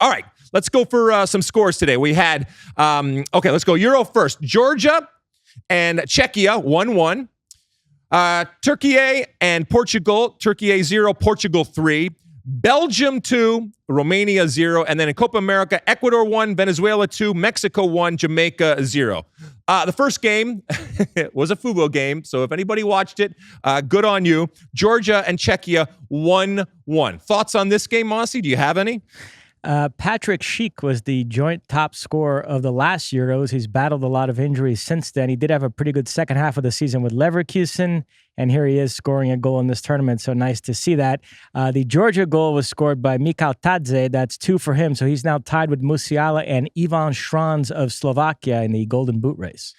All right, let's go for some scores today. We had, let's go Euro first. Georgia and Czechia, 1-1. Türkiye and Portugal, Türkiye 0, Portugal 3. Belgium 2, Romania 0. And then in Copa America, Ecuador 1, Venezuela 2, Mexico 1, Jamaica 0. The first game was a football game, so if anybody watched it, good on you. Georgia and Czechia 1-1. Thoughts on this game, Mosse? Do you have any? Patrick Schick was the joint top scorer of the last Euros. He's battled a lot of injuries since then. He did have a pretty good second half of the season with Leverkusen, and here he is scoring a goal in this tournament, so nice to see that. The Georgia goal was scored by Mikhail Tadze. That's 2 for him, so he's now tied with Musiala and Ivan Šranc of Slovakia in the Golden Boot race.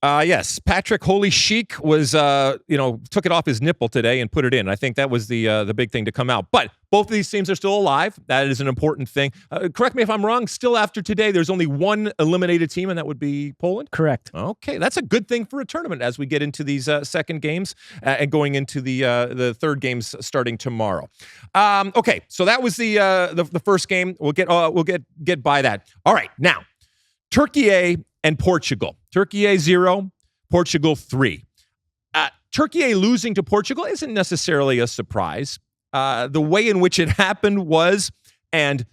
Yes, Patrick Holy Chic was, took it off his nipple today and put it in. I think that was the big thing to come out. But both of these teams are still alive. That is an important thing. Correct me if I'm wrong. Still after today, there's only one eliminated team, and that would be Poland? Correct. Okay, that's a good thing for a tournament as we get into these second games and going into the third games starting tomorrow. Okay, so that was the first game. We'll get by that. All right, now, Türkiye and Portugal. Türkiye 0, Portugal 3. Türkiye losing to Portugal isn't necessarily a surprise. The way in which it happened was, and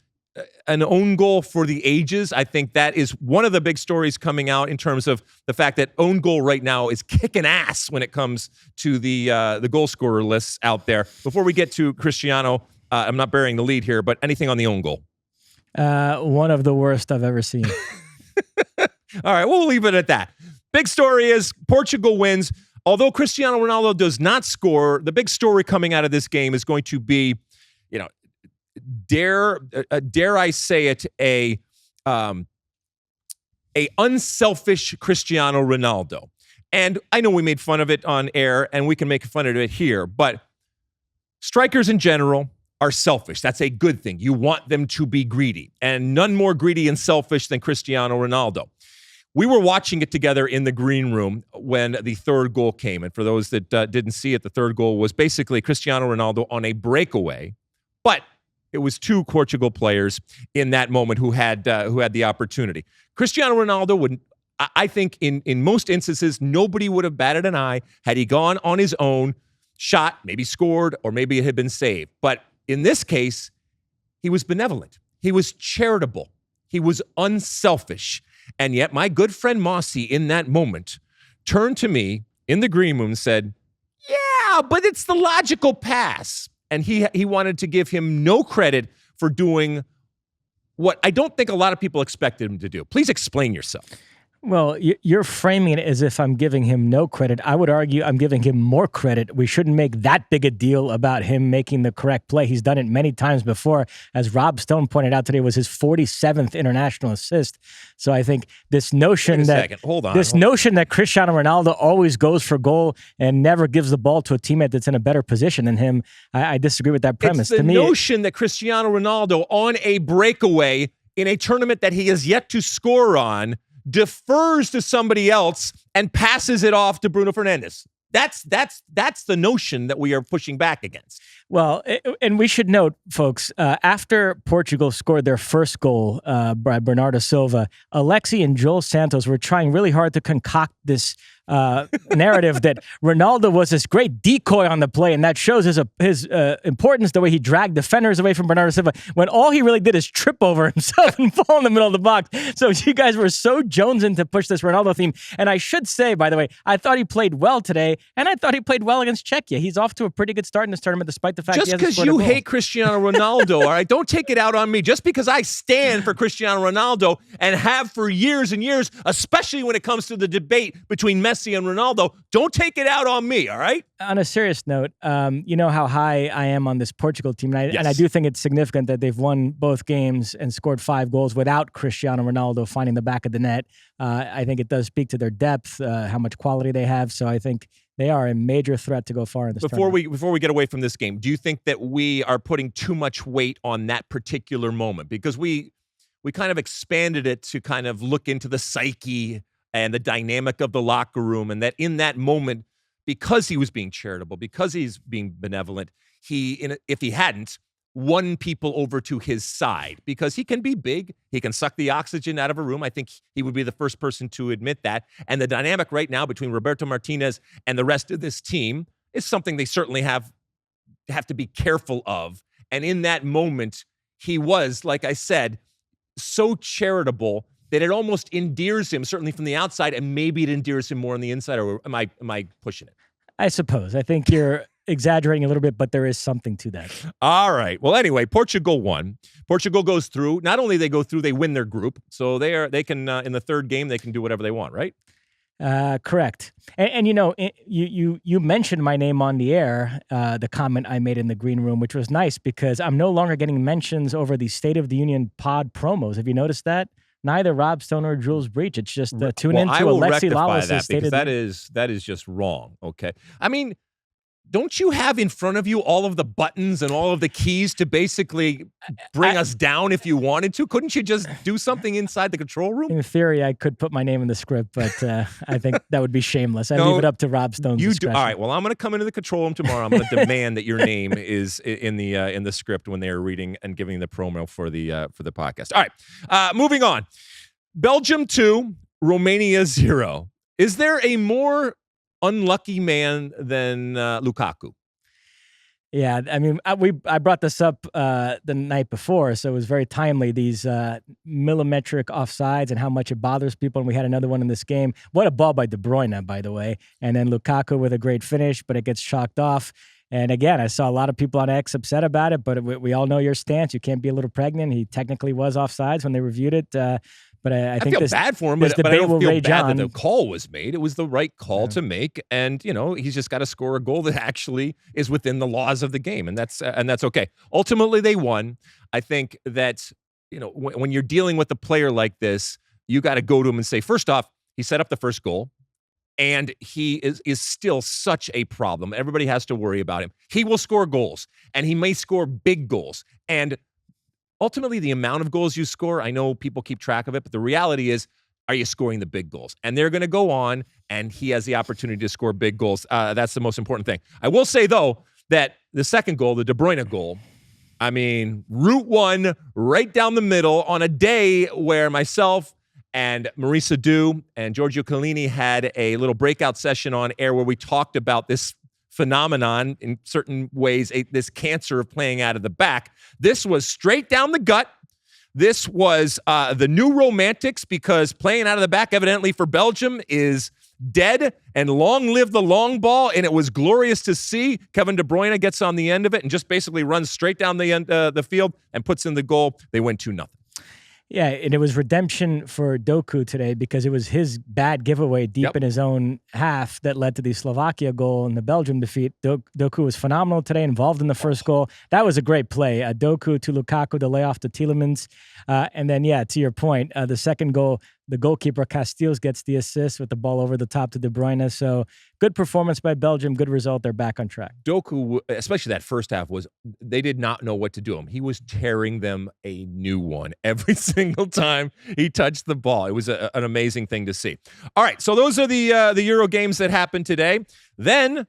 an own goal for the ages. I think that is one of the big stories coming out in terms of the fact that own goal right now is kicking ass when it comes to the goal scorer lists out there. Before we get to Cristiano, I'm not bearing the lead here, but anything on the own goal? One of the worst I've ever seen. All right, we'll leave it at that. Big story is Portugal wins. Although Cristiano Ronaldo does not score, the big story coming out of this game is going to be, dare I say it, a unselfish Cristiano Ronaldo. And I know we made fun of it on air, and we can make fun of it here, but strikers in general are selfish. That's a good thing. You want them to be greedy, and none more greedy and selfish than Cristiano Ronaldo. We were watching it together in the green room when the third goal came. And for those that didn't see it, the third goal was basically Cristiano Ronaldo on a breakaway. But it was 2 Portugal players in that moment who had the opportunity. Cristiano Ronaldo would, I think, in most instances, nobody would have batted an eye had he gone on his own, shot, maybe scored, or maybe it had been saved. But in this case, he was benevolent. He was charitable. He was unselfish. And yet my good friend Mosse in that moment turned to me in the green room and said, yeah, but it's the logical pass. And he wanted to give him no credit for doing what I don't think a lot of people expected him to do. Please explain yourself. Well, you're framing it as if I'm giving him no credit. I would argue I'm giving him more credit. We shouldn't make that big a deal about him making the correct play. He's done it many times before. As Rob Stone pointed out today, it was his 47th international assist. So I think this notion that Cristiano Ronaldo always goes for goal and never gives the ball to a teammate that's in a better position than him, I disagree with that premise. It's the notion that Cristiano Ronaldo on a breakaway in a tournament that he has yet to score on defers to somebody else and passes it off to Bruno Fernandes. That's the notion that we are pushing back against. Well, and we should note, folks, after Portugal scored their first goal by Bernardo Silva, Alexi and Joel Santos were trying really hard to concoct this narrative that Ronaldo was this great decoy on the play, and that shows his importance, the way he dragged defenders away from Bernardo Silva, when all he really did is trip over himself and fall in the middle of the box. So you guys were so jonesing to push this Ronaldo theme. And I should say, by the way, I thought he played well today, and I thought he played well against Czechia. He's off to a pretty good start in this tournament, despite the fact just he hasn't scored a goal. Just goal. because you hate Cristiano Ronaldo, all right? Don't take it out on me. Just because I stand for Cristiano Ronaldo and have for years and years, especially when it comes to the debate between Messi and Ronaldo, don't take it out on me, all right? On a serious note, you know how high I am on this Portugal team, and I do think it's significant that they've won both games and scored 5 goals without Cristiano Ronaldo finding the back of the net. I think it does speak to their depth, how much quality they have, so I think they are a major threat to go far in this tournament. Before we get away from this game, do you think that we are putting too much weight on that particular moment? Because we kind of expanded it to kind of look into the psyche and the dynamic of the locker room, and that in that moment, because he was being charitable, because he's being benevolent, if he hadn't, won people over to his side because he can be big. He can suck the oxygen out of a room. I think he would be the first person to admit that. And the dynamic right now between Roberto Martinez and the rest of this team is something they certainly have to be careful of. And in that moment, he was, like I said, so charitable that it almost endears him, certainly from the outside, and maybe it endears him more on the inside. Or am I pushing it? I suppose. I think you're exaggerating a little bit, but there is something to that. All right. Well, anyway, Portugal won. Portugal goes through. Not only they go through, they win their group. So they can in the third game they can do whatever they want, right? Correct. And you know, you mentioned my name on the air, the comment I made in the green room, which was nice because I'm no longer getting mentions over the State of the Union pod promos. Have you noticed that? Neither Rob Stone or Jules Breach. It's just tune into Alexi Lalas' State of the Union. That is just wrong. Okay. I mean, don't you have in front of you all of the buttons and all of the keys to basically bring us down if you wanted to? Couldn't you just do something inside the control room? In theory, I could put my name in the script, but I think that would be shameless. I leave it up to Rob Stone's discretion. All right. Well, I'm going to come into the control room tomorrow. I'm going to demand that your name is in the script when they are reading and giving the promo for the podcast. All right. Moving on. Belgium 2, Romania 0. Is there a more unlucky man than Lukaku? Yeah, I mean, I brought this up the night before, so it was very timely, these millimetric offsides and how much it bothers people, and we had another one in this game. What a ball by De Bruyne, by the way, and then Lukaku with a great finish, but it gets chalked off. And again, I saw a lot of people on X upset about it, but we all know your stance. You can't be a little pregnant. He technically was offsides when they reviewed it. But I think feel bad for him, but I don't feel bad that the call was made. It was the right call to make, and he's just got to score a goal that actually is within the laws of the game, and that's okay. Ultimately, they won. I think that when you're dealing with a player like this, you got to go to him and say, first off, he set up the first goal, and he is still such a problem. Everybody has to worry about him. He will score goals, and he may score big goals, and ultimately, the amount of goals you score, I know people keep track of it, but the reality is, are you scoring the big goals? And they're going to go on, and he has the opportunity to score big goals. That's the most important thing. I will say, though, that the second goal, the De Bruyne goal, I mean, Route 1, right down the middle, on a day where myself and Marisa Dew and Giorgio Collini had a little breakout session on air where we talked about this phenomenon in certain ways, this cancer of playing out of the back. This was straight down the gut. This was the new romantics because playing out of the back evidently for Belgium is dead, and long live the long ball, and it was glorious to see. Kevin De Bruyne gets on the end of it and just basically runs straight down the end the field and puts in the goal. They win 2-0. Yeah, and it was redemption for Doku today because it was his bad giveaway deep in his own half that led to the Slovakia goal and the Belgium defeat. Doku was phenomenal today, involved in the first goal. That was a great play. Doku to Lukaku, the layoff to Tielemans. And then, to your point, the second goal, the goalkeeper Casteels gets the assist with the ball over the top to De Bruyne. So good performance by Belgium, good result. They're back on track. Doku, especially that first half, they did not know what to do. He was tearing them a new one every single time he touched the ball. It was an amazing thing to see. All right, so those are the Euro games that happened today. Then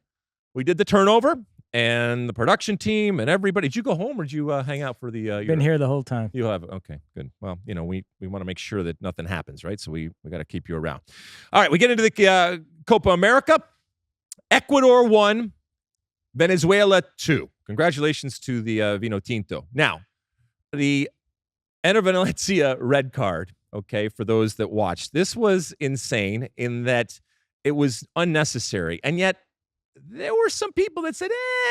we did the turnover. And the production team and everybody. Did you go home or did you hang out for the Been here the whole time. You have? Okay, good. Well, we want to make sure that nothing happens, right? So we got to keep you around. All right, we get into the Copa America. Ecuador 1, Venezuela 2. Congratulations to the Vino Tinto. Now, the Enner Venezia red card, okay, for those that watched. This was insane in that it was unnecessary, and yet there were some people that said,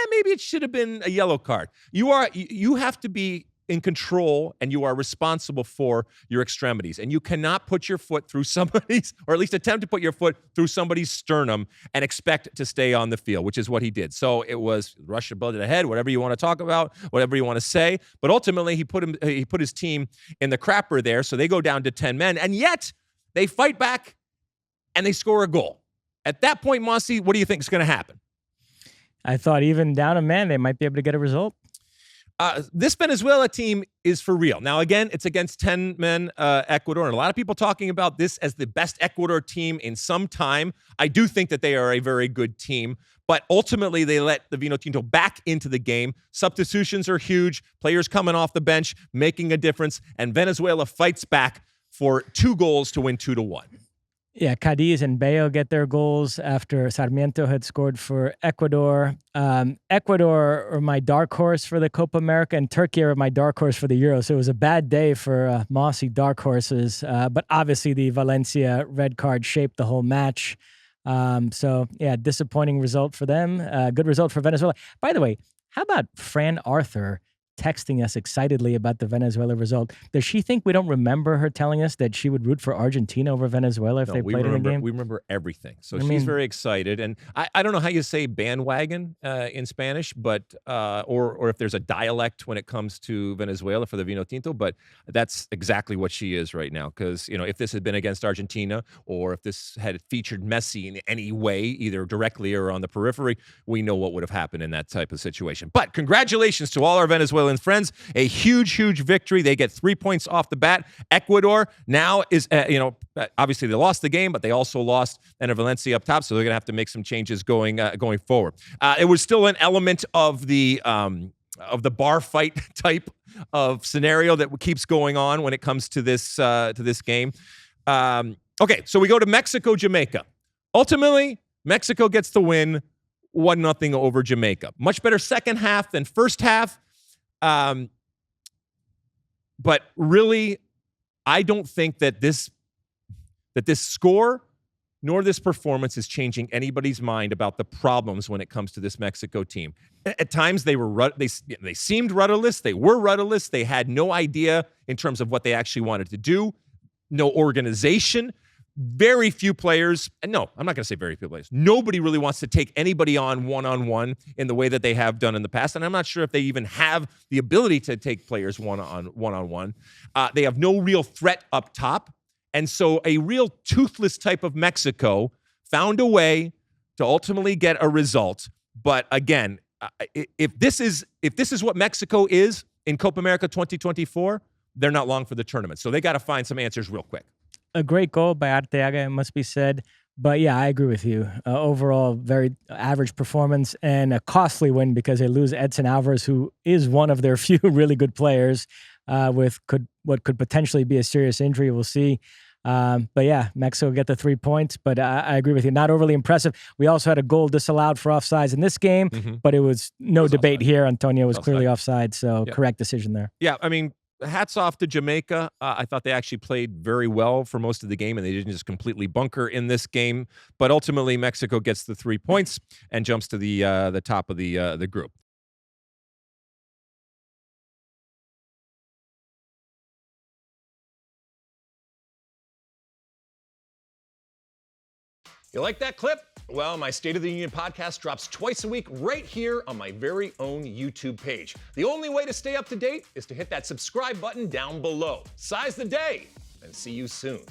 maybe it should have been a yellow card. You have to be in control, and you are responsible for your extremities. And you cannot put your foot through somebody's, or at least attempt to put your foot through somebody's sternum and expect to stay on the field, which is what he did. So it was rush above the head, whatever you want to talk about, whatever you want to say. But ultimately, he put his team in the crapper there, so they go down to 10 men. And yet, they fight back, and they score a goal. At that point, Mosse, what do you think is going to happen? I thought even down a man, they might be able to get a result. This Venezuela team is for real. Now, again, it's against 10 men, Ecuador, and a lot of people talking about this as the best Ecuador team in some time. I do think that they are a very good team, But ultimately, they let the Vinotinto back into the game. Substitutions are huge. Players coming off the bench, making a difference. And Venezuela fights back for 2 goals to win 2-1. Yeah, Cadiz and Bayo get their goals after Sarmiento had scored for Ecuador. Ecuador are my dark horse for the Copa America, and Türkiye are my dark horse for the Euro. So it was a bad day for Mosse dark horses. But obviously the Valencia red card shaped the whole match. So yeah, disappointing result for them. Good result for Venezuela. By the way, how about Fran Arthur texting us excitedly about the Venezuela result? Does she think we don't remember her telling us that she would root for Argentina over Venezuela if they played in the game? We remember everything. So she's very excited. And I don't know how you say bandwagon in Spanish, but or if there's a dialect when it comes to Venezuela for the Vinotinto, but that's exactly what she is right now. Because, if this had been against Argentina, or if this had featured Messi in any way, either directly or on the periphery, we know what would have happened in that type of situation. But congratulations to all our Venezuelan friends. A huge victory. They get 3 points off the bat. Ecuador now is, obviously they lost the game, but they also lost Ener Valencia up top, so they're going to have to make some changes going forward. It was still an element of the bar fight type of scenario that keeps going on when it comes to this game. Okay, so we go to Mexico, Jamaica. Ultimately, Mexico gets the win, 1-0 over Jamaica. Much better second half than first half. But really, I don't think that this score nor this performance is changing anybody's mind about the problems when it comes to this Mexico team. At times, they seemed rudderless. They were rudderless. They had no idea in terms of what they actually wanted to do. No organization. Very few players, and no, I'm not going to say very few players. Nobody really wants to take anybody on one-on-one in the way that they have done in the past, and I'm not sure if they even have the ability to take players one-on-one. They have no real threat up top, and so a real toothless type of Mexico found a way to ultimately get a result. But again, if this is what Mexico is in Copa America 2024, they're not long for the tournament. So they got to find some answers real quick. A great goal by Arteaga, it must be said. But yeah, I agree with you. Overall, very average performance and a costly win because they lose Edson Alvarez, who is one of their few really good players with what could potentially be a serious injury. We'll see. But yeah, Mexico get the 3 points. But I agree with you. Not overly impressive. We also had a goal disallowed for offsides in this game, but it was no debate offside. Here. Antonio was clearly offside, so correct decision there. Yeah, I mean, hats off to Jamaica. I thought they actually played very well for most of the game, and they didn't just completely bunker in this game. But ultimately, Mexico gets the 3 points and jumps to the top of the group. You like that clip? Well, my State of the Union podcast drops twice a week right here on my very own YouTube page. The only way to stay up to date is to hit that subscribe button down below. Size the day, and see you soon.